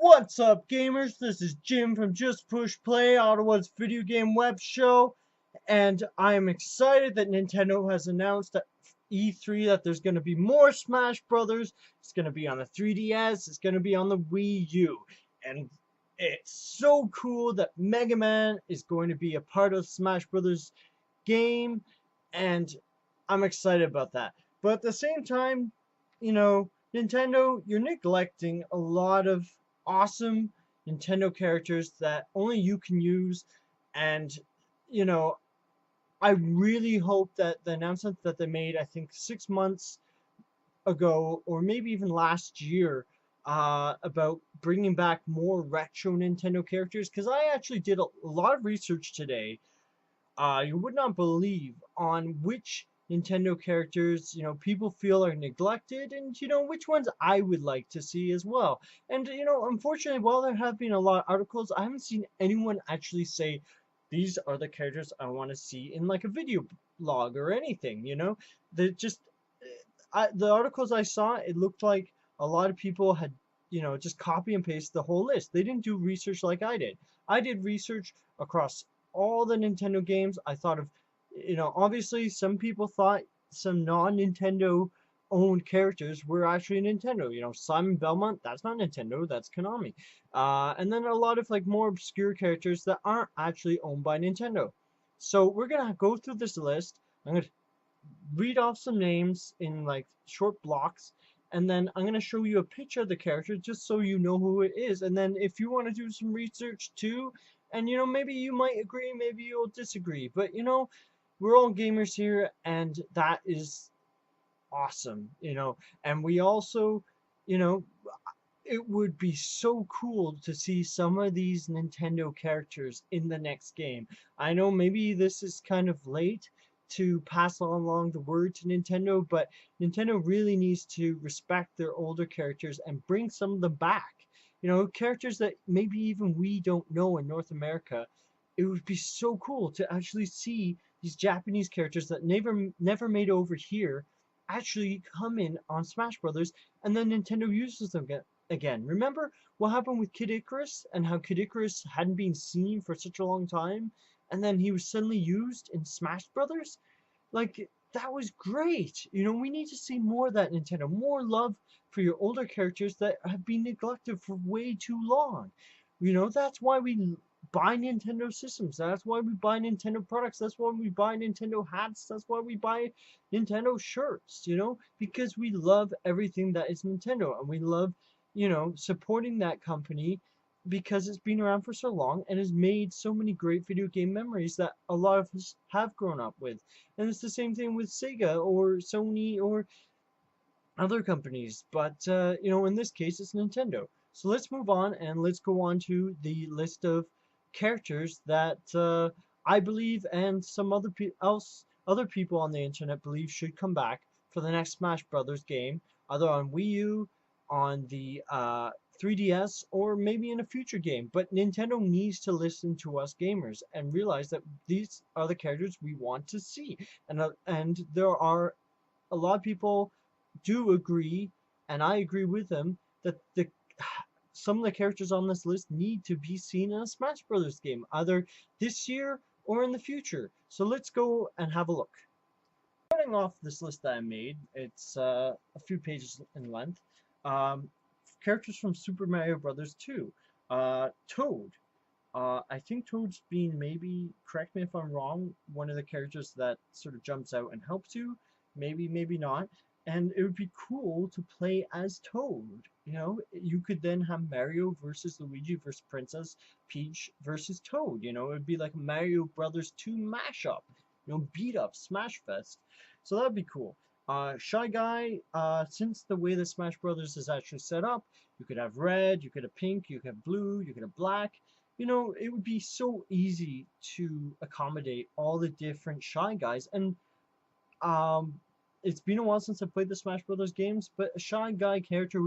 What's up, gamers? This is Jim from Just Push Play, Ottawa's video game web show, and I am excited that Nintendo has announced at E3 that there's going to be more Smash Brothers. It's going to be on the 3DS, it's going to be on the Wii U, and it's so cool that Mega Man is going to be a part of Smash Brothers game, and I'm excited about that. But at the same time, Nintendo, you're neglecting a lot of awesome Nintendo characters that only you can use. And, you know, I really hope that the announcement that they made, I think 6 months ago, or maybe even last year, about bringing back more retro Nintendo characters, because I actually did a lot of research today, you would not believe on which Nintendo characters, people feel are neglected, and which ones I would like to see as well. And unfortunately, while there have been a lot of articles, I haven't seen anyone actually say these are the characters I want to see in like a video blog or anything. They just the articles I saw, it looked like a lot of people had, just copy and paste the whole list. They didn't do research like I did. I did research across all the Nintendo games. I thought of, obviously some people thought some non-Nintendo owned characters were actually Nintendo. Simon Belmont, that's not Nintendo, that's Konami. And then a lot of like more obscure characters that aren't actually owned by Nintendo. So we're gonna go through this list. I'm gonna read off some names in like short blocks, and then I'm going to show you a picture of the character just so you know who it is. And then if you want to do some research too, and maybe you might agree, maybe you'll disagree, but we're all gamers here, and that is awesome. And we also, you know it would be so cool to see some of these Nintendo characters in the next game. I know maybe this is kind of late to pass along the word to Nintendo, but Nintendo really needs to respect their older characters and bring some of them back. Characters that maybe even we don't know in North America. It would be so cool to actually see these Japanese characters that never made over here actually come in on Smash Brothers, and then Nintendo uses them again. Remember what happened with Kid Icarus and how Kid Icarus hadn't been seen for such a long time, and then he was suddenly used in Smash Brothers? Like, that was great. We need to see more of that, Nintendo. More love for your older characters that have been neglected for way too long. That's why we buy Nintendo systems. That's why we buy Nintendo products. That's why we buy Nintendo hats. That's why we buy Nintendo shirts, because we love everything that is Nintendo, and we love, supporting that company because it's been around for so long and has made so many great video game memories that a lot of us have grown up with. And it's the same thing with Sega or Sony or other companies, but in this case, it's Nintendo. So let's move on and let's go on to the list of characters that I believe and some other people on the internet believe should come back for the next Smash Brothers game, either on Wii U, on the 3DS, or maybe in a future game. But Nintendo needs to listen to us gamers and realize that these are the characters we want to see, and there are a lot of people do agree, and I agree with them, that some of the characters on this list need to be seen in a Smash Brothers game, either this year or in the future. So let's go and have a look. Starting off this list that I made, it's a few pages in length. Um, Characters from Super Mario Brothers 2. Toad. I think Toad's been, maybe, correct me if I'm wrong, one of the characters that sort of jumps out and helps you. Maybe, maybe not. And it would be cool to play as Toad. You could then have Mario versus Luigi versus Princess Peach versus Toad. It would be like a Mario Brothers 2 mashup. Beat up Smash Fest. So that'd be cool. Shy Guy, since the way the Smash Brothers is actually set up, you could have red, you could have pink, you could have blue, you could have black. It would be so easy to accommodate all the different Shy Guys. And um, it's been a while since I played the Smash Brothers games, but a Shy Guy character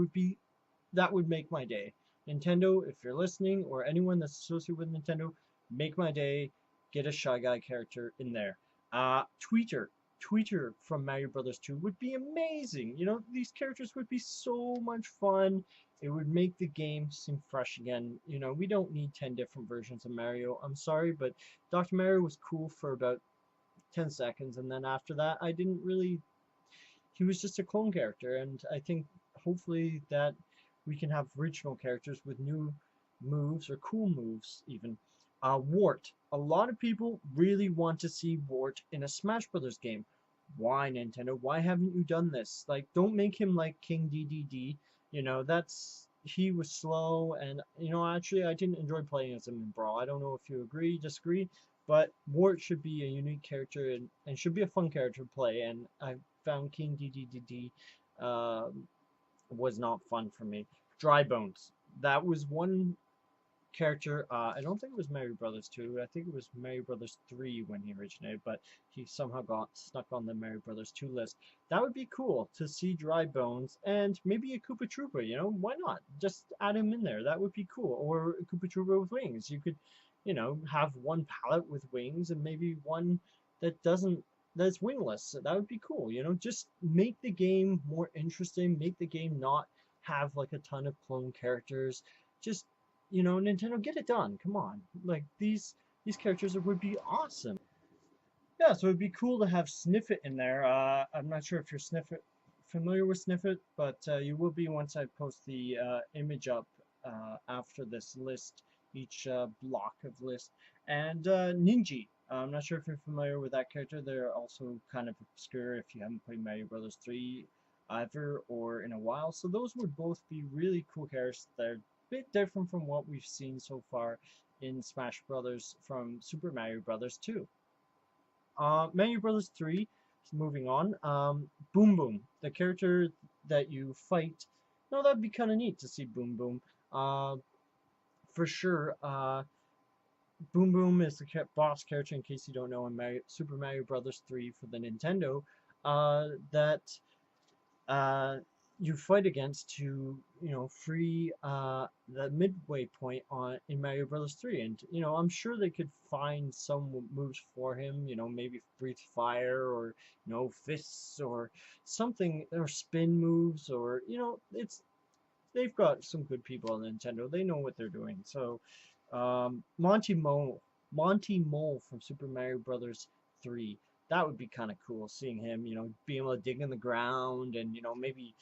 that would make my day. Nintendo, if you're listening, or anyone that's associated with Nintendo, make my day. Get a Shy Guy character in there. Tweeter. Tweeter from Mario Brothers 2 would be amazing. These characters would be so much fun. It would make the game seem fresh again. You know, we don't need 10 different versions of Mario. I'm sorry, but Dr. Mario was cool for about 10 seconds, and then after that, I didn't really. He was just a clone character, and I think hopefully that we can have original characters with new moves or cool moves, even. Wart. A lot of people really want to see Wart in a Smash Brothers game. Why, Nintendo? Why haven't you done this? Like, don't make him like King DDD. You know, he was slow, and actually, I didn't enjoy playing as him in Brawl. I don't know if you agree, disagree, but Wart should be a unique character and should be a fun character to play. And I found King DDD was not fun for me. Dry Bones. That was one character. I don't think it was Mario Brothers 2. I think it was Mario Brothers 3 when he originated, but he somehow got stuck on the Mario Brothers 2 list. That would be cool to see Dry Bones and maybe a Koopa Troopa. Why not? Just add him in there. That would be cool. Or a Koopa Troopa with wings. You could, have one palette with wings and maybe one that doesn't that's wingless. So that would be cool. Just make the game more interesting. Make the game not have like a ton of clone characters. Just Nintendo, get it done. Come on. Like these characters would be awesome. Yeah, so it'd be cool to have Sniffit in there. I'm not sure if you're familiar with Sniffit, but you will be once I post the image up after this list, each block of list. And Ninji. I'm not sure if you're familiar with that character. They're also kind of obscure if you haven't played Mario Brothers 3 ever or in a while. So those would both be really cool characters. They're bit different from what we've seen so far in Smash Brothers from Super Mario Brothers 2. Mario Brothers 3, moving on. Boom Boom, the character that you fight. No, that'd be kind of neat to see Boom Boom. For sure. Boom Boom is the boss character, in case you don't know, in Super Mario Brothers 3 for the Nintendo. That uh, you fight against to free the midway point on in Mario Brothers 3, and I'm sure they could find some moves for him, maybe breathe fire or fists or something, or spin moves, or they've got some good people on Nintendo. They know what they're doing. So Monty Mole from Super Mario Brothers 3. That would be kind of cool seeing him, being able to dig in the ground and, maybe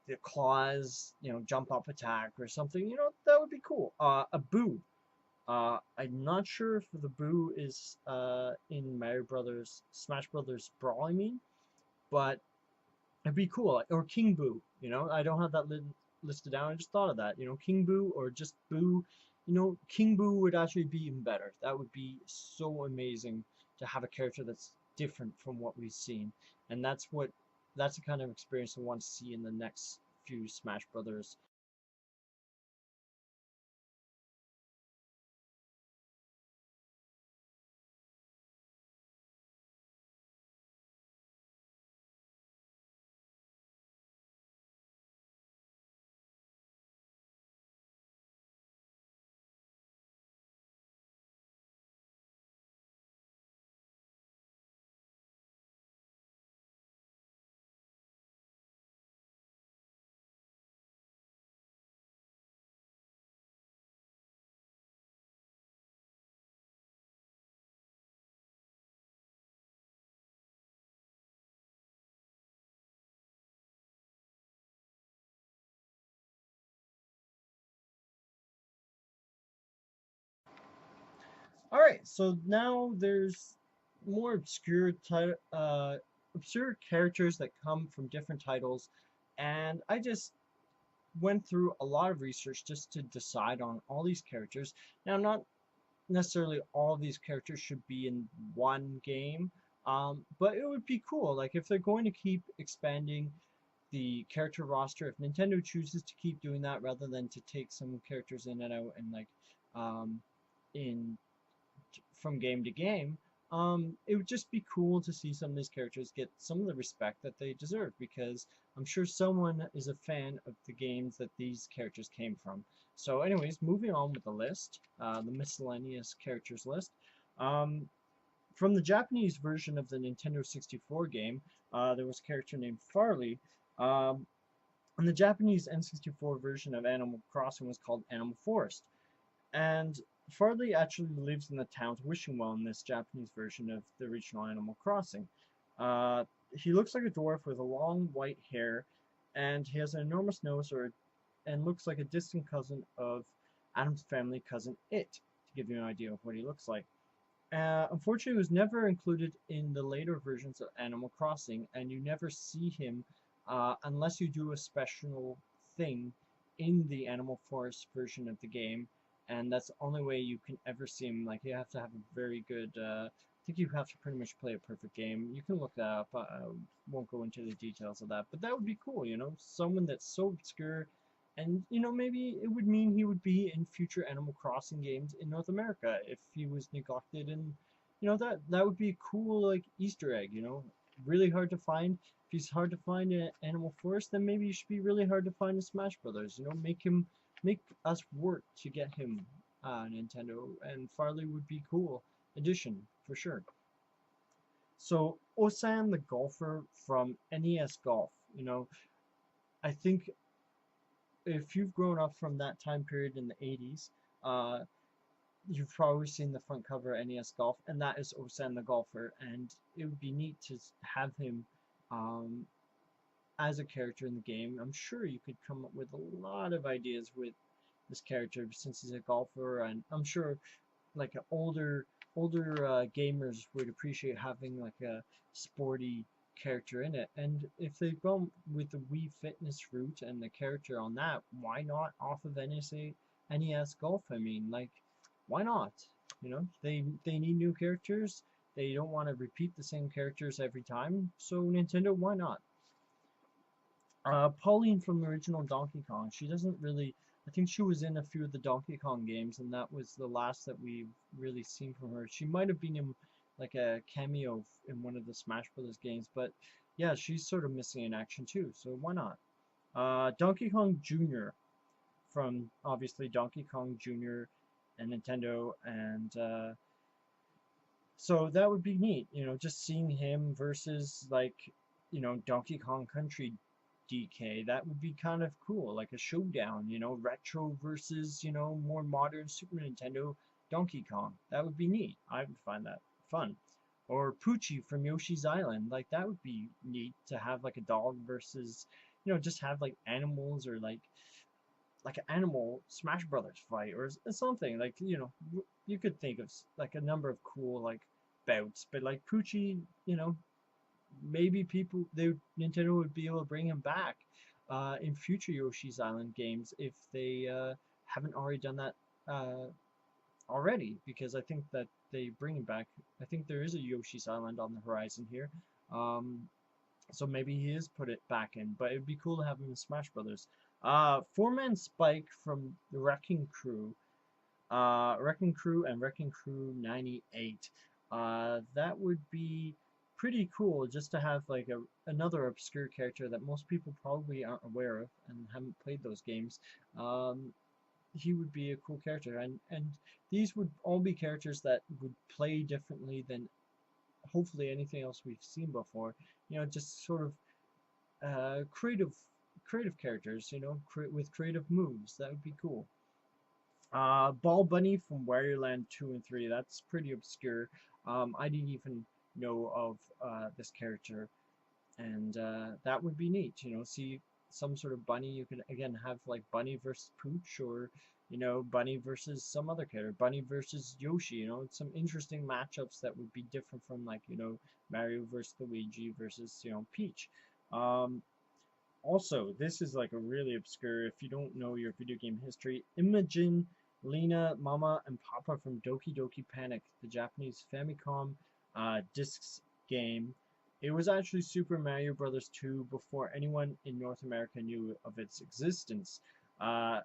the claws, jump up attack or something. That would be cool. A Boo. I'm not sure if the Boo is in Mario Brothers, Smash Brothers Brawl, I mean, but it'd be cool. Or King Boo, I don't have that listed down. I just thought of that. King Boo or just Boo. King Boo would actually be even better. That would be so amazing to have a character that's different from what we've seen. And that's the kind of experience I want to see in the next few Smash Brothers. All right, so now there's more obscure characters that come from different titles, and I just went through a lot of research just to decide on all these characters. Now, not necessarily all of these characters should be in one game, but it would be cool. Like if they're going to keep expanding the character roster, if Nintendo chooses to keep doing that rather than to take some characters in and out and like in from game to game, it would just be cool to see some of these characters get some of the respect that they deserve, because I'm sure someone is a fan of the games that these characters came from. So anyways, moving on with the list, the miscellaneous characters list. Um, from the Japanese version of the Nintendo 64 game, there was a character named Farley. Um, And the Japanese N64 version of Animal Crossing was called Animal Forest. And Farley actually lives in the town's wishing well in this Japanese version of the original Animal Crossing. He looks like a dwarf with a long white hair, and he has an enormous nose and looks like a distant cousin of Adam's family cousin It, to give you an idea of what he looks like. Unfortunately, he was never included in the later versions of Animal Crossing, and you never see him unless you do a special thing in the Animal Forest version of the game, and that's the only way you can ever see him. Like, you have to have a very good. I think you have to pretty much play a perfect game. You can look that up. I won't go into the details of that, but that would be cool. Someone that's so obscure, and maybe it would mean he would be in future Animal Crossing games in North America if he was neglected, and that would be a cool like Easter egg. Really hard to find. If he's hard to find in Animal Forest, then maybe he should be really hard to find in Smash Brothers. Make us work to get him Nintendo, and Farley would be cool addition for sure. So Osan the golfer from NES Golf, I think if you've grown up from that time period in the 80s, uh, you've probably seen the front cover of NES Golf, and that is Osan the golfer, and it would be neat to have him um, as a character in the game. I'm sure you could come up with a lot of ideas with this character since he's a golfer, and I'm sure like older gamers would appreciate having like a sporty character in it. And if they've gone with the Wii Fitness route and the character on that, why not off of NES Golf? I mean, like, why not? They need new characters. They don't want to repeat the same characters every time. So Nintendo, why not? Pauline from the original Donkey Kong. She doesn't really. I think she was in a few of the Donkey Kong games, and that was the last that we've really seen from her. She might have been in like a cameo in one of the Smash Brothers games, but yeah, she's sort of missing in action too. So why not? Donkey Kong Jr. from obviously Donkey Kong Jr. and Nintendo, and so that would be neat. Just seeing him versus like Donkey Kong Country DK. That would be kind of cool, like a showdown, retro versus, more modern Super Nintendo Donkey Kong. That would be neat. I would find that fun. Or Poochie from Yoshi's Island. Like, that would be neat to have, like, a dog versus, just have, like, animals or, like an animal Smash Brothers fight or something. Like, you could think of, like, a number of cool, like, bouts. But, like, Poochie, maybe Nintendo would be able to bring him back in future Yoshi's Island games if they haven't already done that already, because I think that they bring him back. I think there is a Yoshi's Island on the horizon here, um, so maybe he is put it back in. But it'd be cool to have him in Smash Brothers. Four-man Spike from the Wrecking Crew and Wrecking Crew 98. That would be pretty cool just to have like another obscure character that most people probably aren't aware of and haven't played those games. He would be a cool character, and these would all be characters that would play differently than hopefully anything else we've seen before. Just sort of creative characters. With creative moves. That would be cool. Ball Bunny from Wario Land 2 and 3. That's pretty obscure. I didn't even know of this character, and that would be neat. See some sort of bunny. You could again have like Bunny versus Pooch, or Bunny versus some other character, Bunny versus Yoshi. Some interesting matchups that would be different from like Mario versus Luigi versus Peach. Also, this is like a really obscure. If you don't know your video game history, Imogen, Lena, Mama, and Papa from Doki Doki Panic, the Japanese Famicom discs game. It was actually Super Mario Bros. 2 before anyone in North America knew of its existence. A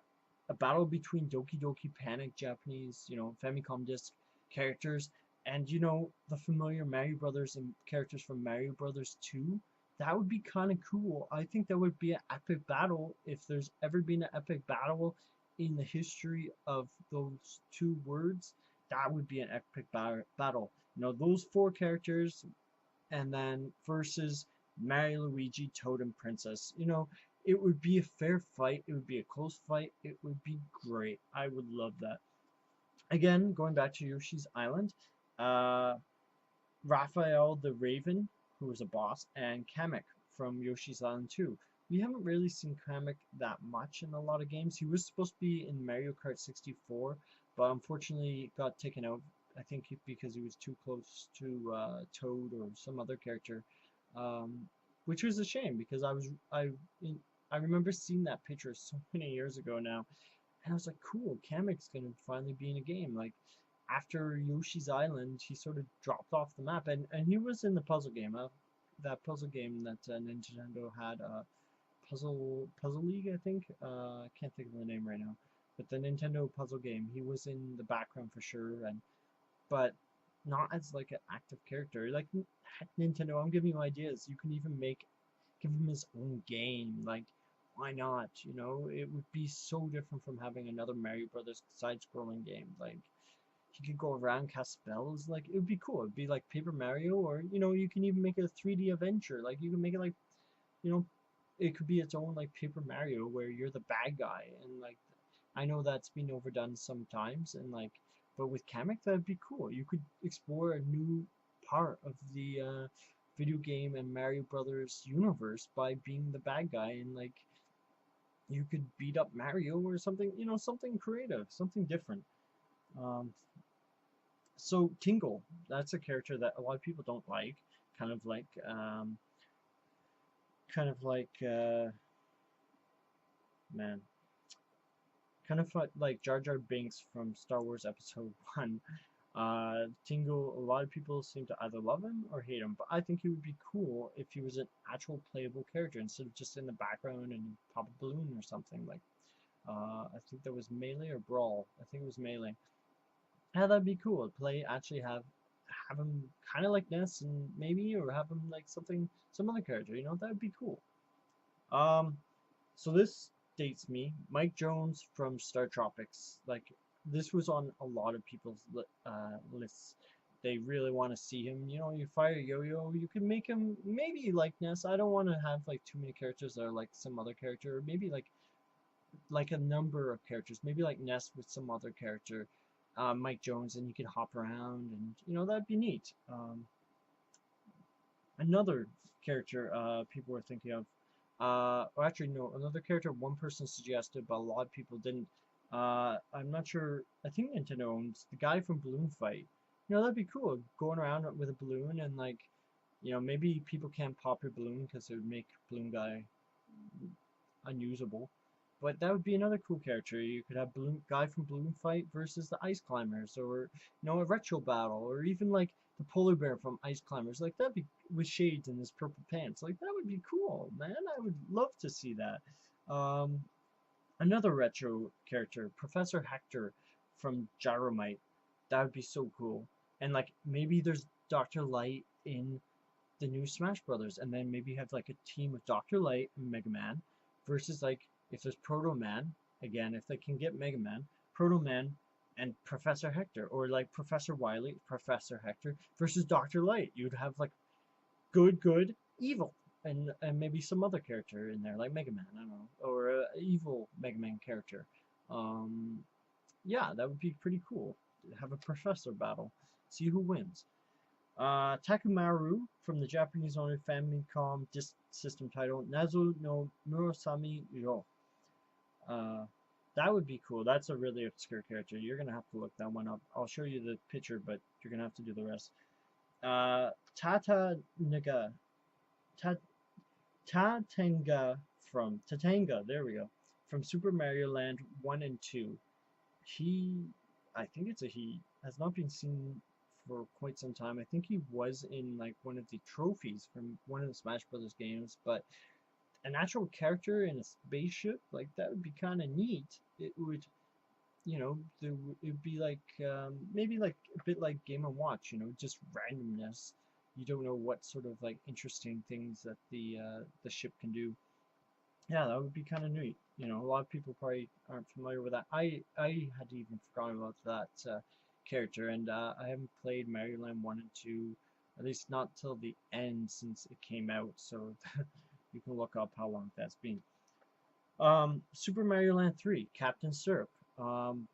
battle between Doki Doki Panic Japanese, Famicom disc characters, and the familiar Mario Brothers and characters from Mario Brothers 2. That would be kind of cool. I think that would be an epic battle if there's ever been an epic battle in the history of those two words. That would be an epic battle. Those four characters, and then versus Mario, Luigi, Toad, and Princess. it would be a fair fight. It would be a close fight. It would be great. I would love that. Again, going back to Yoshi's Island, uh, Raphael the Raven, who was a boss, and Kamek from Yoshi's Island 2. We haven't really seen Kamek that much in a lot of games. He was supposed to be in Mario Kart 64, but unfortunately got taken out. I think because he was too close to Toad or some other character, um, which was a shame because I remember seeing that picture so many years ago now, and I was like, cool, Kamek's gonna finally be in a game. Like after Yoshi's Island, he sort of dropped off the map, and he was in the puzzle game. That puzzle game that Nintendo had, Puzzle League, I think. I can't think of the name right now, but the Nintendo puzzle game. He was in the background for sure, and but not as like an active character. Like Nintendo, I'm giving you ideas. You can even give him his own game. Like, why not? You know, it would be so different from having another Mario Brothers side-scrolling game. Like, he could go around, cast spells. Like, it would be cool. It'd be like Paper Mario, or you know, you can even make it a 3D adventure. Like, you can make it like, you know, it could be its own like Paper Mario where you're the bad guy, and like, I know that's been overdone sometimes, and like, but with Kamek, that'd be cool. You could explore a new part of the video game and Mario Brothers universe by being the bad guy, and like, you could beat up Mario or something, you know, something creative, something different. Um, so Tingle, that's a character that a lot of people don't like, kind of like, kind of like, man, kind of like Jar Jar Binks from Star Wars Episode 1. Tingle, a lot of people seem to either love him or hate him, but I think he would be cool if he was an actual playable character instead of just in the background and pop a balloon or something. Like, I think that was Melee or Brawl. I think it was Melee. Yeah, that'd be cool. Actually have him kind of like Ness, and maybe, or have him like some other character. You know, that would be cool. Um, so this dates me. Mike Jones from Star Tropics. Like, this was on a lot of people's lists. They really want to see him. You know, you fire Yo-Yo, you can make him maybe like Ness. I don't want to have like too many characters that are like some other character. Or maybe like a number of characters. Maybe like Ness with some other character. Mike Jones, and you can hop around, and you know, that'd be neat. Another character people were thinking of, or actually no, another character one person suggested, but a lot of people didn't. I'm not sure. I think Nintendo owns the guy from Balloon Fight. You know, that'd be cool, going around with a balloon, and like, you know, maybe people can't pop your balloon because it would make Balloon Guy unusable. But that would be another cool character. You could have Balloon Guy from Balloon Fight versus the Ice Climbers, or you know, a retro battle, or even like the polar bear from Ice Climbers. Like, that'd be with shades and his purple pants. Like, that would be cool, man. I would love to see that. Um, Another retro character, Professor Hector from Gyromite. That would be so cool. And like, maybe there's Dr. Light in the new Smash Brothers, and then maybe have like a team of Dr. Light and Mega Man versus, like, if there's Proto Man, again, if they can get Mega Man, Proto Man and Professor Hector, or like Professor Wily, Professor Hector versus Dr. Light. You'd have like good, evil, and maybe some other character in there, like Mega Man, I don't know, or a evil Mega Man character. Um, yeah, that would be pretty cool. Have a professor battle, see who wins. Takumaru from the Japanese only Famicom Disk System title Nazo no Murasami Yo. Uh, that would be cool. That's a really obscure character. You're gonna have to look that one up. I'll show you the picture, but you're gonna have to do the rest. Tata Naga, Ta Tatanga. There we go. From Super Mario Land 1 and 2. He, I think it's a he, has not been seen for quite some time. I think he was in like one of the trophies from one of the Smash Brothers games, but an actual character in a spaceship, like, that would be kind of neat. It would, you know, it would be like, maybe like a bit like Game and Watch, you know, just randomness. You don't know what sort of like interesting things that the ship can do. Yeah, that would be kind of neat. You know, a lot of people probably aren't familiar with that. I had even forgotten about that character, and I haven't played Mario Land 1 and 2, at least not till the end since it came out, so you can look up how long that's been. Super Mario Land 3, Captain Syrup. Um,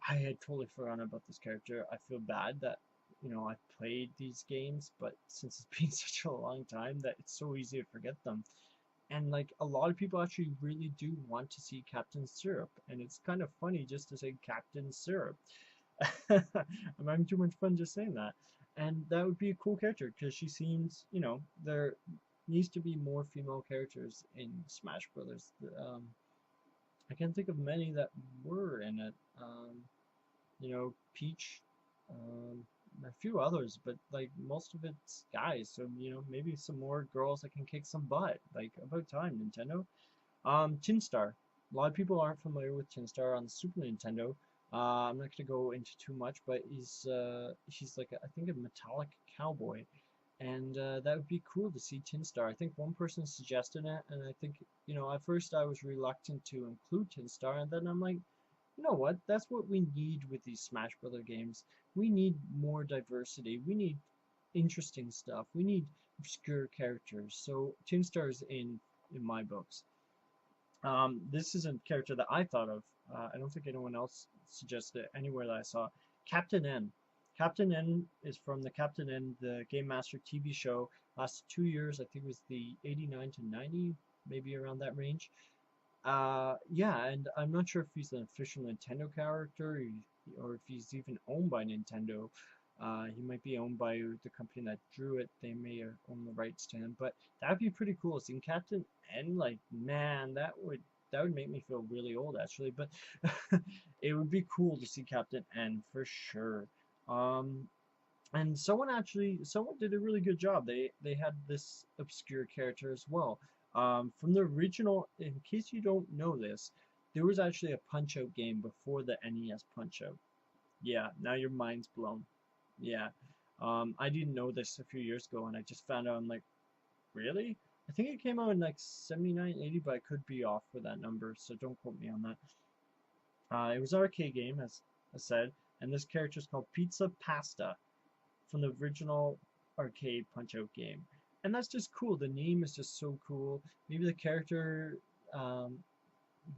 I had totally forgotten about this character. I feel bad that, I played these games, but since it's been such a long time that it's so easy to forget them. And like a lot of people actually really do want to see Captain Syrup, and it's kind of funny just to say Captain Syrup. I'm having too much fun just saying that. And that would be a cool character because she seems, there needs to be more female characters in Smash Brothers. I can't think of many that were in it. Peach, um, a few others, but like most of it's guys. So, maybe some more girls that can kick some butt. Like about time, Nintendo. Tinstar. A lot of people aren't familiar with Tinstar on the Super Nintendo. I'm not gonna go into too much, but he's like I think a metallic cowboy, and that would be cool to see Tinstar. I think one person suggested it, and I think at first I was reluctant to include Tinstar, and then I'm like, you know what? That's what we need with these Smash Brother games. We need more diversity. We need interesting stuff. We need obscure characters. So Tinstar is in my books. This is a character that I thought of. I don't think anyone else suggested it anywhere that I saw. Captain N. Captain N is from the Captain N, the Game Master TV show. Lasted 2 years. I think it was the 89 to 90, maybe around that range. Yeah, and I'm not sure if he's an official Nintendo character or if he's even owned by Nintendo. He might be owned by the company that drew it. They may own the rights to him, but that'd be pretty cool. Seeing Captain N, like, man, that would make me feel really old actually, but it would be cool to see Captain N for sure. Um, and someone did a really good job. They had this obscure character as well. From the original, in case you don't know this, there was actually a Punch Out game before the NES Punch Out. Yeah, now your mind's blown. Yeah. I didn't know this a few years ago, and I just found out. I'm like, really? I think it came out in like 79, 80, but I could be off with that number, so don't quote me on that. It was an arcade game, as I said, and this character is called Pizza Pasta from the original arcade Punch-Out game. And that's just cool. The name is just so cool. Maybe the character um,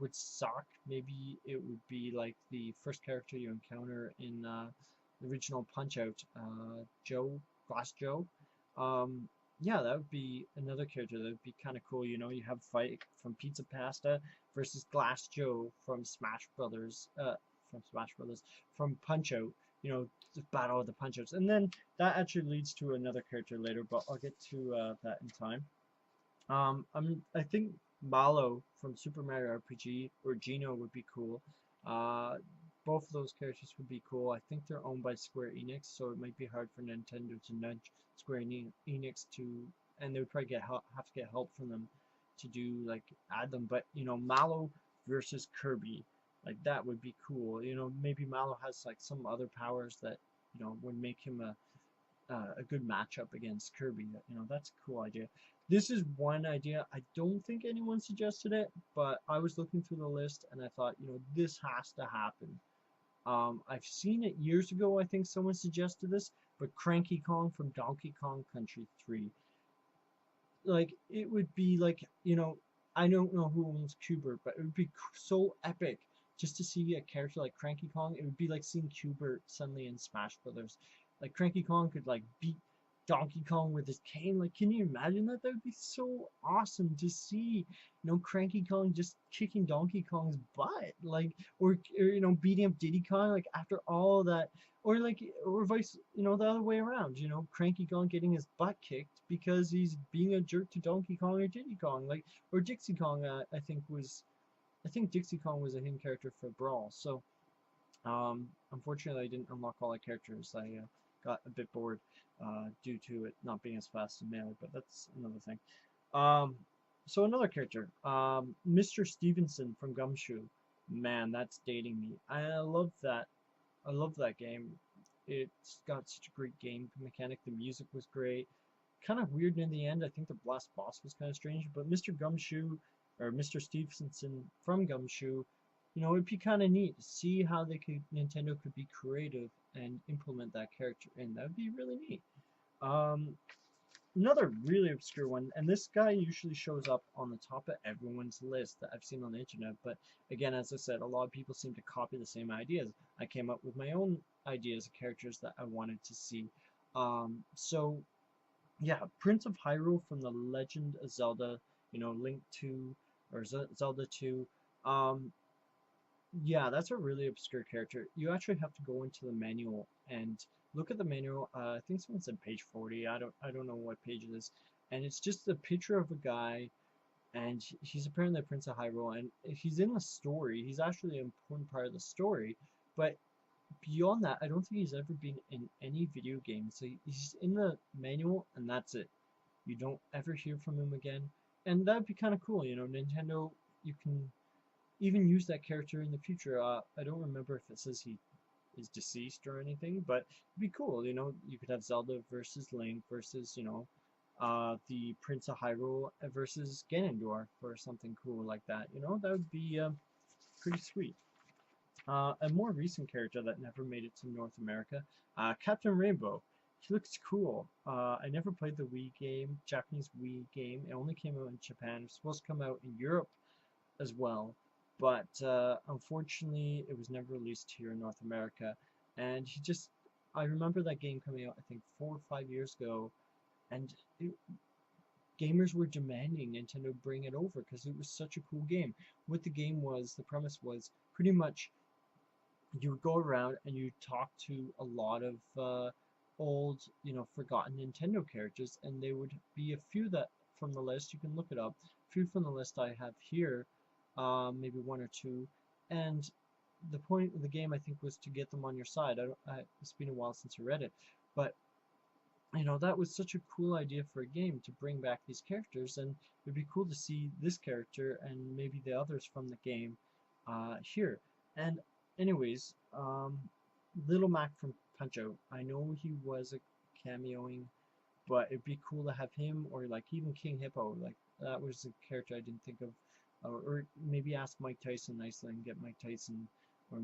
would suck. Maybe it would be like the first character you encounter in the original Punch-Out, Joe, Glass Joe. Um, yeah, that would be another character that would be kind of cool. You have a fight from Pizza Pasta versus Glass Joe from Smash Brothers, from Punch Out. The battle of the Punch Outs, and then that actually leads to another character later, but I'll get to that in time. I think Malo from Super Mario RPG or Gino would be cool. Uh, both of those characters would be cool. I think they're owned by Square Enix, so it might be hard for Nintendo to nudge Square Enix to, and they would probably have to get help from them to do like add them. But Malo versus Kirby, like that would be cool. Maybe Malo has like some other powers that would make him a good matchup against Kirby. That's a cool idea. This is one idea. I don't think anyone suggested it, but I was looking through the list and I thought, this has to happen. I've seen it years ago. I think someone suggested this, but Cranky Kong from Donkey Kong Country 3. Like it would be like, I don't know who owns Cubert, but it would be so epic just to see a character like Cranky Kong. It would be like seeing Cubert suddenly in Smash Brothers. Like Cranky Kong could like beat Donkey Kong with his cane. Like, can you imagine that? That would be so awesome to see. Cranky Kong just kicking Donkey Kong's butt, like, or beating up Diddy Kong, like after all that, or like, or vice, the other way around. Cranky Kong getting his butt kicked because he's being a jerk to Donkey Kong or Diddy Kong, like, or Dixie Kong. I think Dixie Kong was a hidden character for Brawl. So, unfortunately, I didn't unlock all the characters. I got a bit bored due to it not being as fast as Melee, but that's another thing. Um, so another character, Mr. Stevenson from Gumshoe. Man, that's dating me. I love that. I love that game. It's got such a great game mechanic. The music was great. Kind of weird in the end. I think the last boss was kind of strange, but Mr. Gumshoe or Mr. Stevenson from Gumshoe, it'd be kind of neat to see how Nintendo could be creative and implement that character in. That would be really neat. Um, Another really obscure one, and this guy usually shows up on the top of everyone's list that I've seen on the internet, but again, as I said, a lot of people seem to copy the same ideas. I came up with my own ideas of characters that I wanted to see. So yeah, Prince of Hyrule from the Legend of Zelda, Link 2 or Zelda 2. Um, yeah, that's a really obscure character. You actually have to go into the manual and look at the manual. I think someone said page 40. I don't know what page it is. And it's just a picture of a guy, and he's apparently the Prince of Hyrule, and he's in the story. He's actually an important part of the story, but beyond that, I don't think he's ever been in any video game. So he's in the manual, and that's it. You don't ever hear from him again, and that'd be kind of cool. Nintendo, you can even use that character in the future. I don't remember if it says he is deceased or anything, but it'd be cool. You could have Zelda versus Link versus, the Prince of Hyrule versus Ganondorf or something cool like that. That would be pretty sweet. A more recent character that never made it to North America, Captain Rainbow. He looks cool. I never played the Wii game, Japanese Wii game. It only came out in Japan. It was supposed to come out in Europe as well, but unfortunately, it was never released here in North America. And I remember that game coming out, I think 4 or 5 years ago, and gamers were demanding Nintendo bring it over because it was such a cool game. What the game was, the premise was pretty much you would go around and you talk to a lot of old, forgotten Nintendo characters, and they would be a few that from the list. You can look it up. A few from the list I have here, maybe one or two, and the point of the game I think was to get them on your side. It's been a while since I read it, but that was such a cool idea for a game to bring back these characters, and it'd be cool to see this character and maybe the others from the game here. And anyways, Little Mac from Punch Out. I know he was a cameoing, but it'd be cool to have him or like even King Hippo. Like that was a character I didn't think of, or maybe ask Mike Tyson nicely and get Mike Tyson, or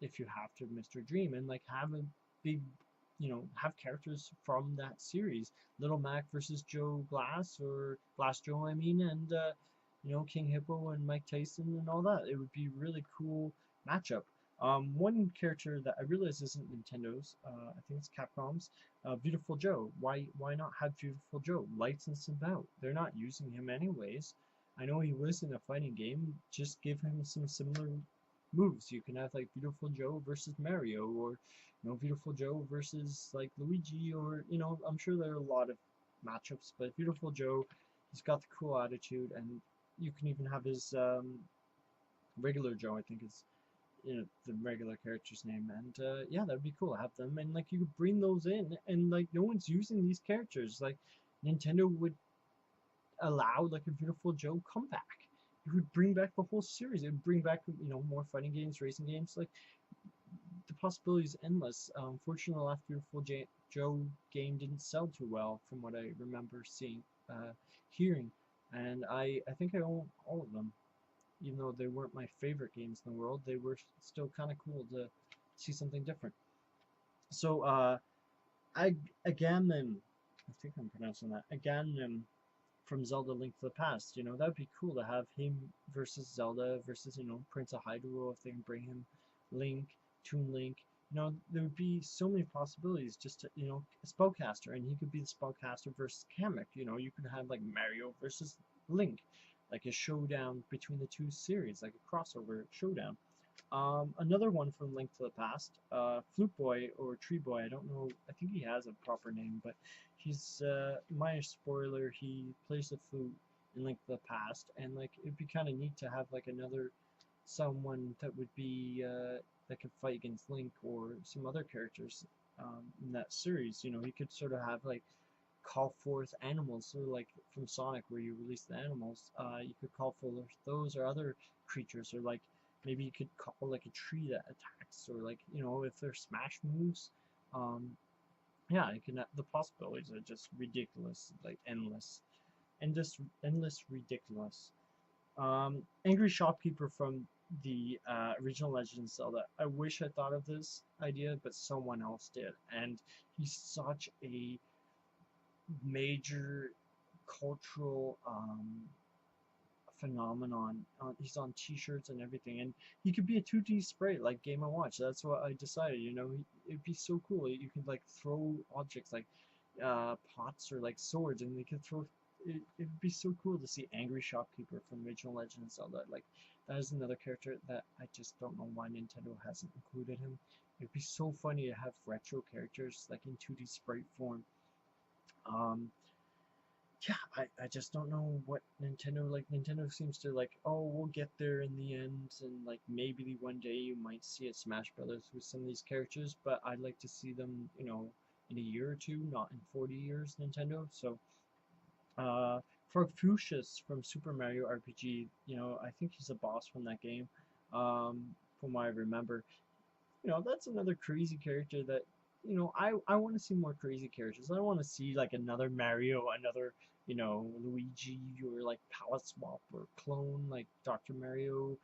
if you have to, Mr. Dream, and like have a big, have characters from that series. Little Mac versus Joe Glass or Glass Joe, I mean, and King Hippo and Mike Tyson and all that. It would be really cool matchup. One character that I realize isn't Nintendo's, I think it's Capcom's, Beautiful Joe. Why not have Beautiful Joe? License him out. They're not using him anyways. I know he was in a fighting game. Just give him some similar moves. You can have like Beautiful Joe versus Mario, or Beautiful Joe versus like Luigi, or I'm sure there are a lot of matchups, but Beautiful Joe, he's got the cool attitude, and you can even have his regular Joe, I think is the regular character's name, and yeah, that'd be cool. Have them, and like you could bring those in, and like no one's using these characters. Like Nintendo would allow like a Beautiful Joe comeback. It would bring back the whole series. It would bring back more fighting games, racing games. Like the possibilities endless. Unfortunately, the last Joe game didn't sell too well, from what I remember seeing, hearing, and I think I own all of them. Even though they weren't my favorite games in the world, they were still kind of cool to see something different. So, Agamem, I think I'm pronouncing that, Agamem from Zelda Link to the Past. That'd be cool to have him versus Zelda versus, Prince of Hyrule if they can bring him, Link, Toon Link. There would be so many possibilities just to, a spellcaster, and he could be the spellcaster versus Kamek. You could have like Mario versus Link, like a showdown between the two series, like a crossover showdown. Another one from Link to the Past, Flute Boy or Tree Boy. I don't know. I think he has a proper name, but he's minor spoiler. He plays the flute in Link to the Past, and like it'd be kind of neat to have like another someone that would be that could fight against Link or some other characters in that series. He could sort of have like call forth animals, sort of like from Sonic where you release the animals. You could call forth those or other creatures, or like maybe you could call like a tree that attacks, or like if they're smash moves. Yeah, you can. The possibilities are just ridiculous, like endless, and just endless ridiculous. Angry Shopkeeper from the original Legend of Zelda. I wish I thought of this idea, but someone else did, and he's such a major cultural phenomenon. He's on T-shirts and everything, and he could be a 2D sprite like Game and Watch. That's what I decided. It'd be so cool. You could like throw objects like pots or like swords, and they could throw. It'd be so cool to see Angry Shopkeeper from Original Legend of Zelda. Like that is another character that I just don't know why Nintendo hasn't included him. It'd be so funny to have retro characters like in 2D sprite form. Um, yeah, I just don't know what Nintendo seems to like, oh, we'll get there in the end, and like maybe one day you might see a Smash Brothers with some of these characters, but I'd like to see them, in a year or two, not in 40 years, Nintendo. So Frogfucius from Super Mario RPG, I think he's a boss from that game, um, from what I remember. That's another crazy character that, I want to see more crazy characters. I don't want to see like another Mario, another, Luigi, or like Palette Swap or clone like Dr. Mario.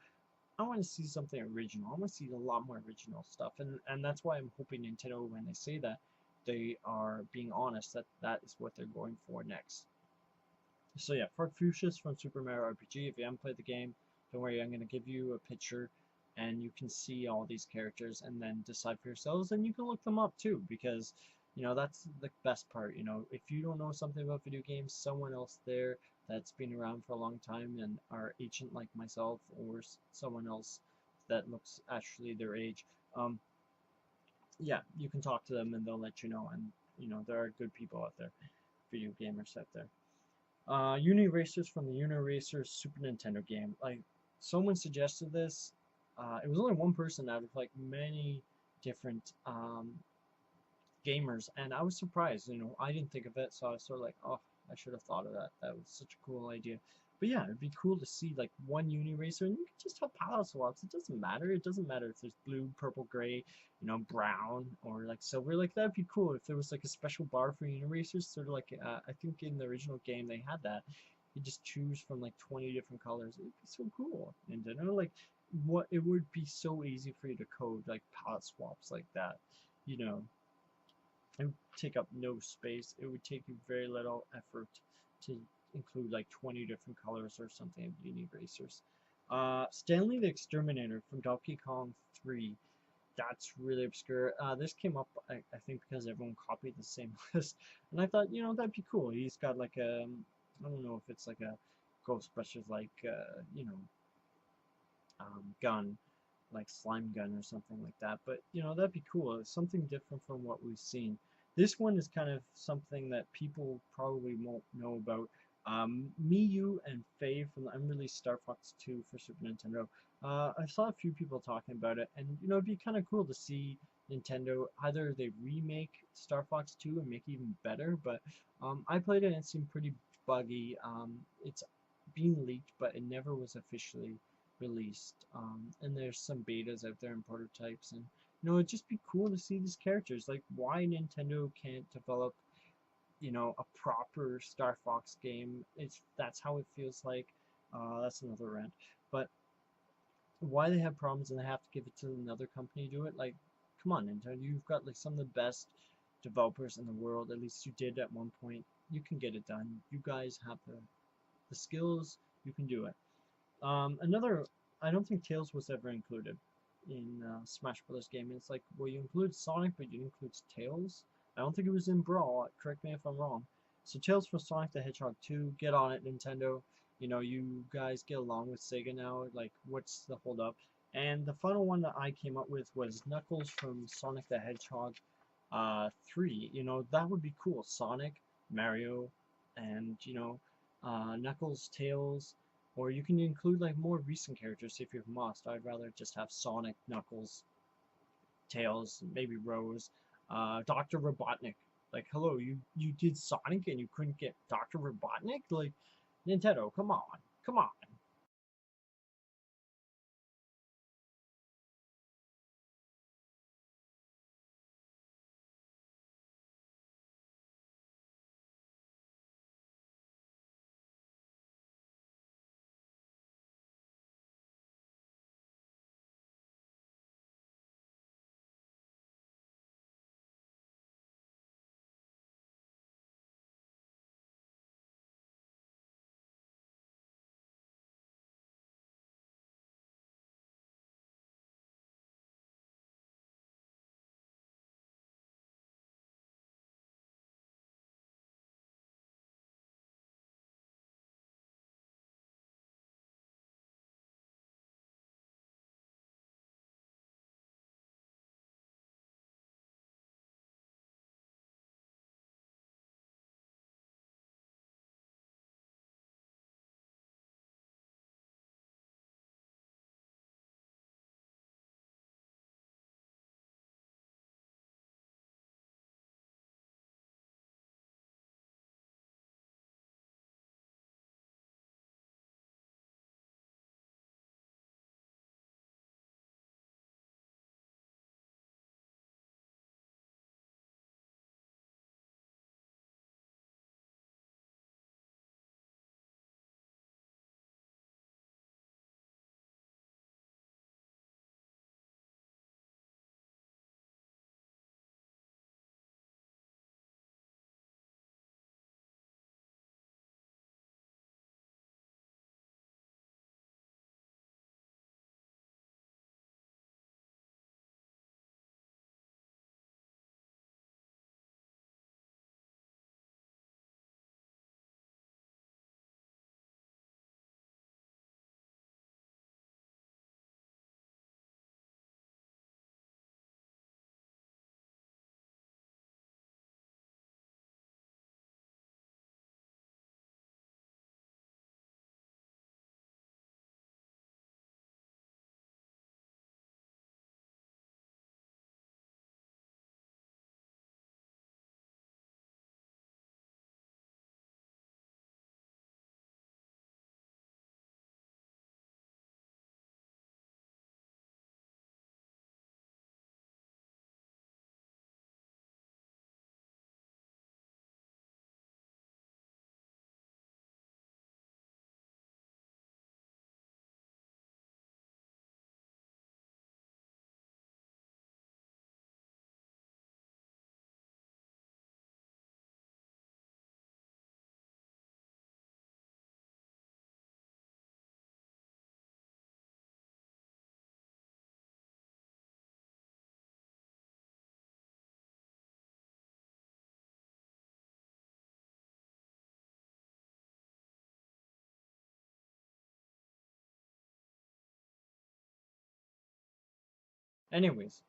I want to see something original. I want to see a lot more original stuff, and that's why I'm hoping Nintendo, when they say that, they are being honest that that is what they're going for next. So yeah, Farfucius from Super Mario RPG. If you haven't played the game, don't worry, I'm gonna give you a picture and you can see all these characters and then decide for yourselves, and you can look them up too, because that's the best part. If you don't know something about video games, someone else there that's been around for a long time and are ancient like myself, or someone else that looks actually their age, um, yeah, you can talk to them and they'll let you know. And there are good people out there, video gamers out there. Uni Racers from the Uni Racers Super Nintendo game. Like, someone suggested this. It was only one person out of like many different gamers, and I was surprised. I didn't think of it, so I was sort of like, oh, I should have thought of that. That was such a cool idea. But yeah, it'd be cool to see like one Uni Racer, and you can just have palette swaps. It doesn't matter. It doesn't matter if there's blue, purple, gray, brown, or like silver. Like that'd be cool if there was like a special bar for Uni Racers, sort of like I think in the original game they had that. You just choose from like 20 different colors. It'd be so cool. And like what it would be so easy for you to code like palette swaps like that. You know, it would take up no space. It would take you very little effort to include like 20 different colors or something of Uni Racers. Stanley the Exterminator from Donkey Kong 3. That's really obscure. This came up, I think, because everyone copied the same list, and I thought, that'd be cool. He's got like a, I don't know if it's like a Ghostbusters like, gun, like slime gun or something like that. But that'd be cool. It's something different from what we've seen. This one is kind of something that people probably won't know about. You, and Faye from the unreleased Star Fox 2 for Super Nintendo. I saw a few people talking about it, and it'd be kind of cool to see Nintendo either they remake Star Fox 2 and make it even better. But I played it and it seemed pretty buggy. It's being leaked, but it never was officially released. And there's some betas out there and prototypes, and it'd just be cool to see these characters. Like, why Nintendo can't develop, a proper Star Fox game? That's how it feels like. That's another rant. But why they have problems and they have to give it to another company to do it? Like, come on, Nintendo, you've got like some of the best developers in the world. At least you did at one point. You can get it done. You guys have the skills. You can do it. Another, I don't think Tails was ever included in Smash Brothers game. It's like, well, you include Sonic, but you include Tails. I don't think it was in Brawl. Correct me if I'm wrong. So Tails from Sonic the Hedgehog 2. Get on it, Nintendo. You guys get along with Sega now. Like, what's the hold up? And the final one that I came up with was Knuckles from Sonic the Hedgehog 3. That would be cool. Sonic, Mario, and Knuckles, Tails. Or you can include like more recent characters if you must. I'd rather just have Sonic, Knuckles, Tails, maybe Rose, Dr. Robotnik. Like, hello, you did Sonic and you couldn't get Dr. Robotnik? Like, Nintendo, come on, come on. Anyways,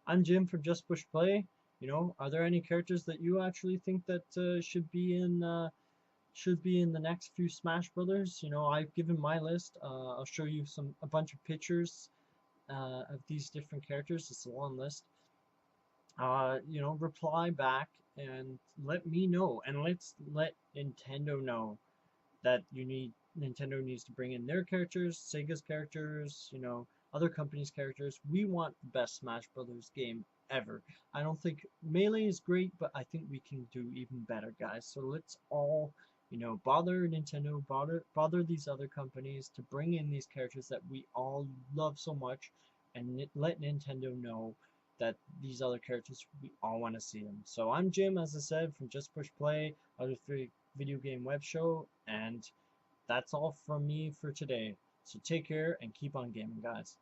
I'm Jim from Just Push Play. Are there any characters that you actually think that should be in the next few Smash Brothers? I've given my list. I'll show you a bunch of pictures of these different characters. It's a long list. Reply back and let me know, and let's let Nintendo know that Nintendo needs to bring in their characters, Sega's characters, other companies' characters. We want the best Smash Brothers game ever. I don't think Melee is great, but I think we can do even better, guys. So let's all, bother Nintendo, bother these other companies to bring in these characters that we all love so much, and let Nintendo know that these other characters, we all want to see them. So I'm Jim, as I said, from Just Push Play, other three video game web show, and that's all from me for today. So take care and keep on gaming, guys.